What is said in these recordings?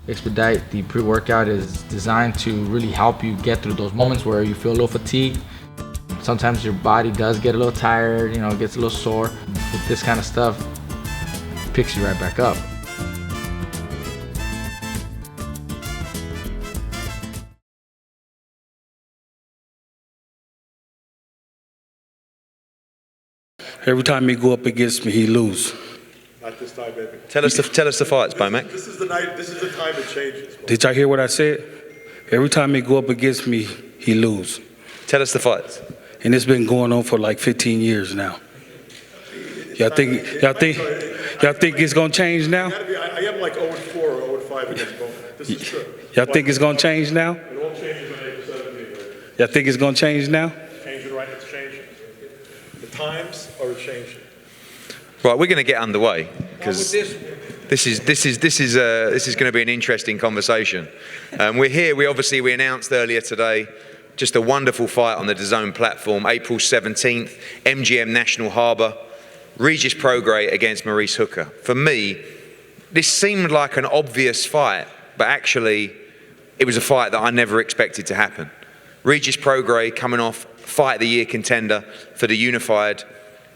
Expedite, the pre-workout, is designed to really help you get through those moments where you feel a little fatigued. Sometimes your body does get a little tired, you know, it gets a little sore. With this kind of stuff, it picks you right back up. Every time he go up against me, he lose. Not this time, baby. Tell us the fights, Bomac. This is the night. This is the time it changes. Did y'all hear what I said? Every time he go up against me, he lose. Tell us the fights. And it's been going on for like 15 years now. Y'all think it's gonna change now? I am like 0-4 or 0-5 against both. This is true. Y'all think it's gonna change now? It won't change on April 17th. Y'all think it's gonna change now? Changing right. It's changing. The times are changing. Right, we're going to get underway because this is going to be an interesting conversation. We're here. We announced earlier today just a wonderful fight on the DAZN platform, April 17th, MGM National Harbour, Regis Prograis against Maurice Hooker. For me, this seemed like an obvious fight, but actually it was a fight that I never expected to happen. Regis Prograis coming off Fight of the Year contender for the unified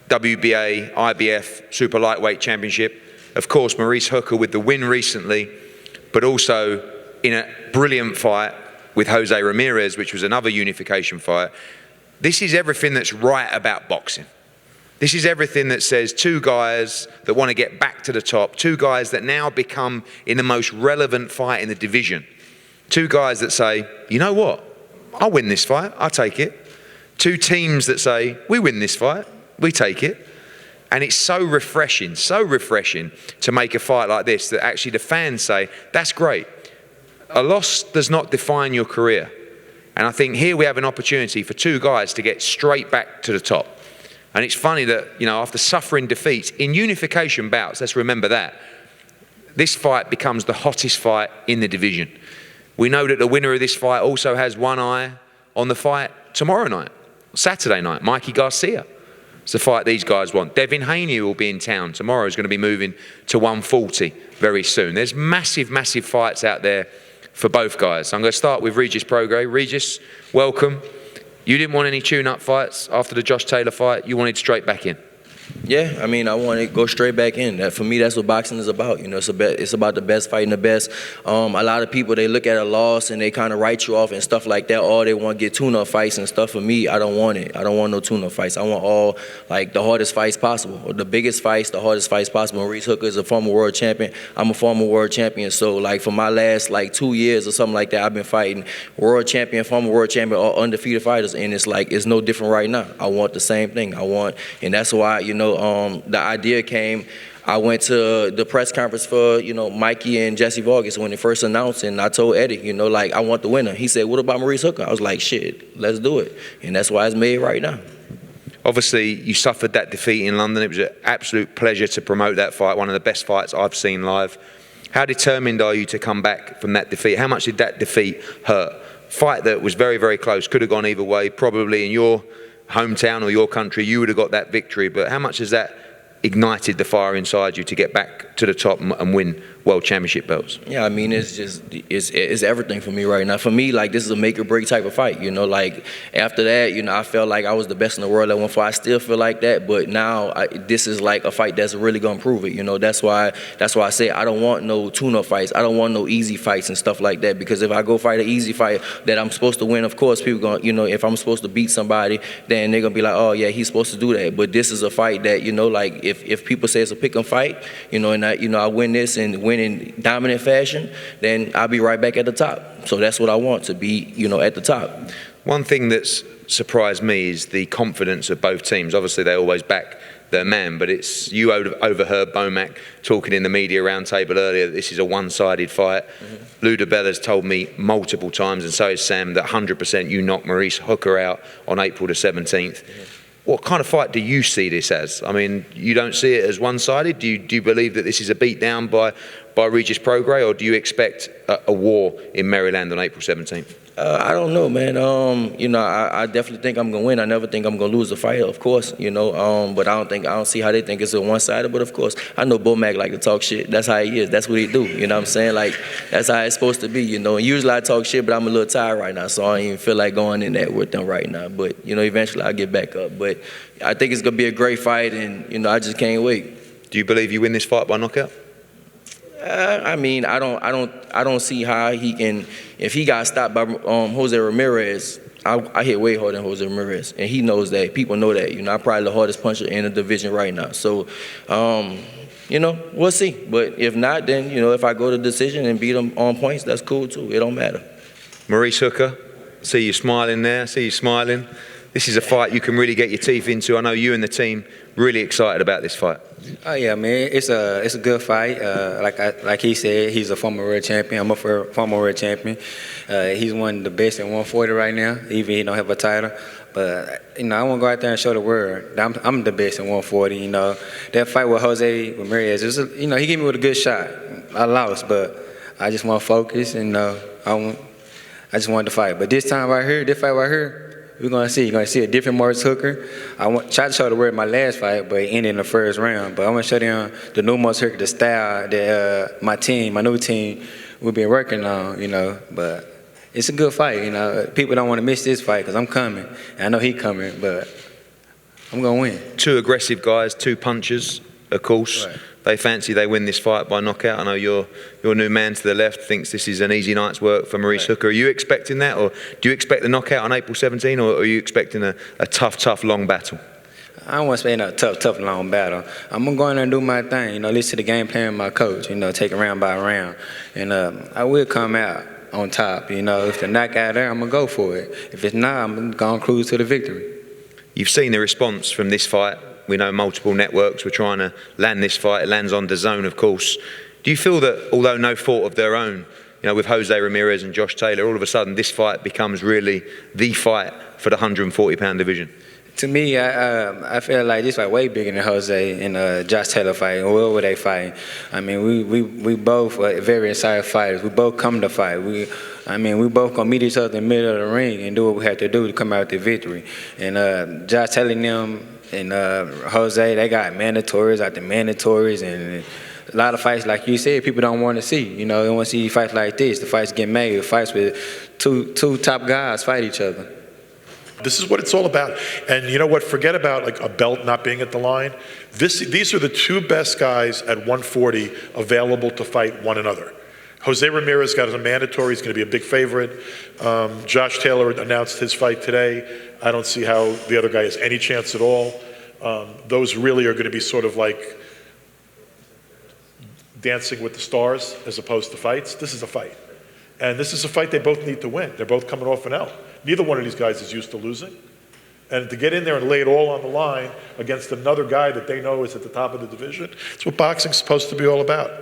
WBA, IBF Super Lightweight Championship. Of course, Maurice Hooker with the win recently, but also in a brilliant fight with Jose Ramirez, which was another unification fight. This is everything that's right about boxing. This is everything that says two guys that want to get back to the top, two guys that now become in the most relevant fight in the division. Two guys that say, you know what, I'll win this fight, I'll take it. Two teams that say, we win this fight, we take it. And it's so refreshing to make a fight like this that actually the fans say, that's great. A loss does not define your career. And I think here we have an opportunity for two guys to get straight back to the top. And it's funny that, you know, after suffering defeats in unification bouts, let's remember that, this fight becomes the hottest fight in the division. We know that the winner of this fight also has one eye on the fight tomorrow night, Saturday night, Mikey Garcia. It's the fight these guys want. Devin Haney will be in town tomorrow. He's going to be moving to 140 very soon. There's massive fights out there for both guys. So I'm going to start with Regis Prograis. Regis, welcome. You didn't want any tune-up fights after the Josh Taylor fight. You wanted straight back in. Yeah, I mean, I want to go straight back in. For me, that's what boxing is about. You know, it's about the best fighting the best. A lot of people, they look at a loss and they kind of write you off and stuff like that. Or they want to get tune-up fights and stuff. For me, I don't want it. I don't want no tune-up fights. I want all, like, the hardest fights possible. Or the biggest fights, the hardest fights possible. Maurice Hooker is a former world champion. I'm a former world champion. So, like, for my last, 2 years or something like that, I've been fighting world champion, former world champion, or undefeated fighters. And it's like, it's no different right now. I want the same thing. And that's why, the idea came. I went to the press conference for, Mikey and Jesse Vargas when they first announced, and I told Eddie, I want the winner. He said, what about Maurice Hooker? I was like, shit, let's do it. And that's why it's made right now. Obviously, you suffered that defeat in London. It was an absolute pleasure to promote that fight, one of the best fights I've seen live. How determined are you to come back from that defeat? How much did that defeat hurt? Fight that was very, very close, could have gone either way. Probably in your hometown or your country, you would have got that victory. But how much has that ignited the fire inside you to get back to the top and win world championship belts? Yeah, I mean, it's everything for me right now. For me, this is a make or break type of fight, after that, I felt like I was the best in the world at one fight. I still feel like that, but now this is like a fight that's really gonna prove it, That's why I say I don't want no tune-up fights. I don't want no easy fights and stuff like that, because if I go fight an easy fight that I'm supposed to win, of course people gonna, if I'm supposed to beat somebody, then they're gonna be like, oh yeah, he's supposed to do that. But this is a fight that, if people say it's a pick 'em fight, and I win this and win in dominant fashion, then I'll be right back at the top. So that's what I want, to be, at the top. One thing that's surprised me is the confidence of both teams. Obviously, they always back their man, but you overheard Bomac talking in the media roundtable earlier that this is a one-sided fight. Mm-hmm. Lou DiBella's told me multiple times, and so has Sam, that 100% you knocked Maurice Hooker out on April the 17th. Mm-hmm. What kind of fight do you see this as? I mean, you don't see it as one-sided? Do you believe that this is a beatdown by by Regis Prograis, or do you expect a war in Maryland on April 17th? I don't know, man. I definitely think I'm gonna win. I never think I'm gonna lose a fight, of course. But I don't see how they think it's a one-sided. But of course, I know Bo Mac like to talk shit. That's how he is. That's what he do. You know what I'm saying? Like that's how it's supposed to be. And usually I talk shit, but I'm a little tired right now, so I don't even feel like going in there with them right now. But eventually I'll get back up. But I think it's gonna be a great fight, and I just can't wait. Do you believe you win this fight by knockout? I don't see how he can. If he got stopped by Jose Ramirez, I hit way harder than Jose Ramirez, and he knows that. People know that. I'm probably the hardest puncher in the division right now. So, we'll see. But if not, then if I go to decision and beat him on points, that's cool too. It don't matter. Maurice Hooker, see you smiling there. See you smiling. This is a fight you can really get your teeth into. I know you and the team really excited about this fight. Oh yeah, man, it's a good fight. Like he said, he's a former world champion. I'm a former world champion. He's one of the best in 140 right now, even he don't have a title. But I want to go out there and show the world that I'm the best in 140. That fight with Jose Ramirez, he gave me with a good shot. I lost, but I just want to focus, and I just wanted to fight. But this time right here, this fight right here, we're going to see. You're going to see a different Maurice Hooker. Tried to show the word my last fight, but it ended in the first round. But I want to show them the new Maurice Hooker, the style that my new team, we've been working on, But it's a good fight, People don't want to miss this fight because I'm coming. And I know he's coming, but I'm going to win. Two aggressive guys, two punchers, of course. Right. They fancy they win this fight by knockout. I know your new man to the left thinks this is an easy night's work for Maurice Hooker. Are you expecting that, or do you expect the knockout on April 17, or are you expecting a tough, long battle? I don't want to say no tough, long battle. I'm going to go in there and do my thing, listen to the game plan of my coach, take it round by round. And I will come out on top, If the knockout there, I'm going to go for it. If it's not, I'm going to cruise to the victory. You've seen the response from this fight. We know multiple networks were trying to land this fight. It lands on DAZN, of course. Do you feel that, although no fault of their own, with Jose Ramirez and Josh Taylor, all of a sudden this fight becomes really the fight for the 140-pound division? To me, I feel like this fight way bigger than Jose and Josh Taylor fight, or whoever they fight. I mean, we both are very excited fighters. We both come to fight. We both gonna meet each other in the middle of the ring and do what we have to do to come out with the victory. And Josh Taylor and them and Jose, they got mandatories after mandatories, and a lot of fights, like you said, people don't want to see. They want to see fights like this. The fights get made. Fights with two top guys fight each other. This is what it's all about. And you know what? Forget about like a belt not being at the line. These are the two best guys at 140 available to fight one another. Jose Ramirez got a mandatory. He's going to be a big favorite. Josh Taylor announced his fight today. I don't see how the other guy has any chance at all. Those really are going to be sort of like dancing with the stars as opposed to fights. This is a fight. And this is a fight they both need to win. They're both coming off an L. Neither one of these guys is used to losing. And to get in there and lay it all on the line against another guy that they know is at the top of the division, it's what boxing's supposed to be all about.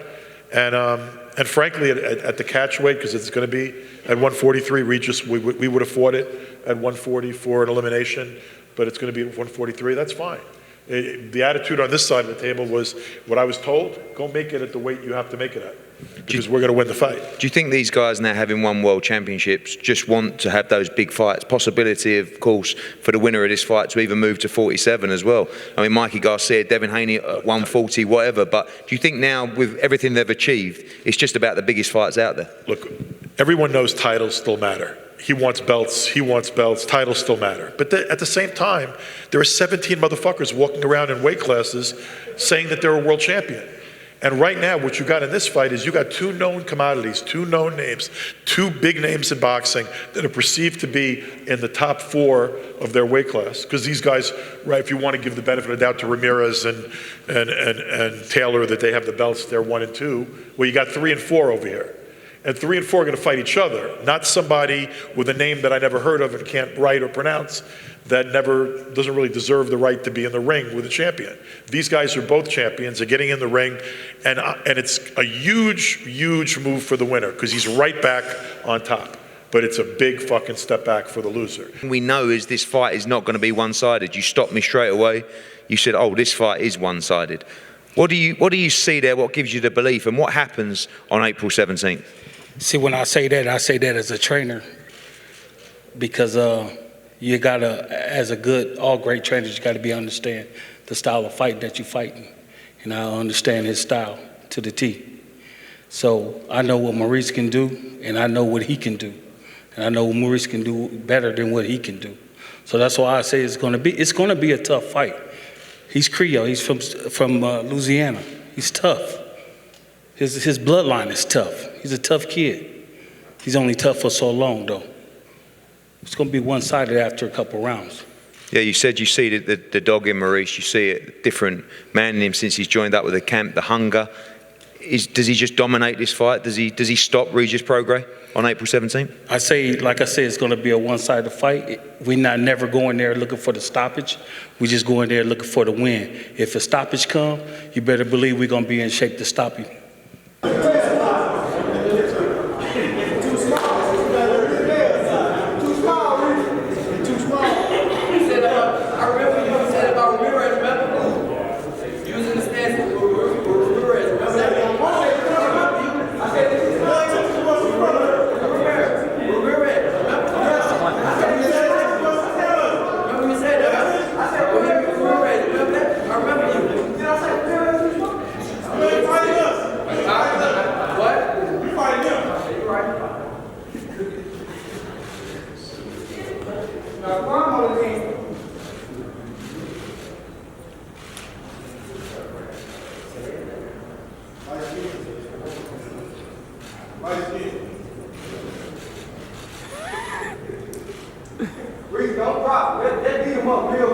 And frankly, at the catch weight, because it's going to be at 143, Regis, we would have fought it at 140 for an elimination, but it's going to be at 143. That's fine. The attitude on this side of the table was what I was told: go make it at the weight you have to make it at, because we're going to win the fight. Do you think these guys, now having won world championships, just want to have those big fights? Possibility, of course, for the winner of this fight to even move to 47 as well. I mean, Mikey Garcia, Devin Haney at 140, whatever. But do you think now, with everything they've achieved, it's just about the biggest fights out there? Look, everyone knows titles still matter. He wants belts, titles still matter. But at the same time, there are 17 motherfuckers walking around in weight classes saying that they're a world champion. And right now, what you got in this fight is you got two known commodities, two known names, two big names in boxing that are perceived to be in the top 4 of their weight class. Because these guys, right, if you want to give the benefit of the doubt to Ramirez and Taylor that they have the belts, they're 1 and 2, well, you got 3 and 4 over here. And 3 and 4 are going to fight each other, not somebody with a name that I never heard of and can't write or pronounce that doesn't really deserve the right to be in the ring with a champion. These guys are both champions. They're getting in the ring, and it's a huge move for the winner because he's right back on top. But it's a big fucking step back for the loser. We know is this fight is not going to be one-sided. You stopped me straight away. You said, oh, this fight is one-sided. What do you see there? What gives you the belief, and what happens on April 17th? See, when I say that as a trainer, because you gotta, as a good, all great trainers, you gotta understand the style of fight that you're fighting, and I understand his style to the T. So I know what Maurice can do, and I know what he can do, and I know what Maurice can do better than what he can do. So that's why I say it's gonna be a tough fight. He's Creole. He's from Louisiana. He's tough. His bloodline is tough. He's a tough kid. He's only tough for so long, though. It's going to be one-sided after a couple rounds. Yeah, you said you see the dog in Maurice. You see a different man in him since he's joined up with the camp, the hunger. Does he just dominate this fight? Does he stop Regis Prograis on April 17th? I say, like I said, it's going to be a one-sided fight. We're not never going there looking for the stoppage. We just going there looking for the win. If a stoppage come, you better believe we're going to be in shape to stop you. Reese, don't drop. Let's beat him up real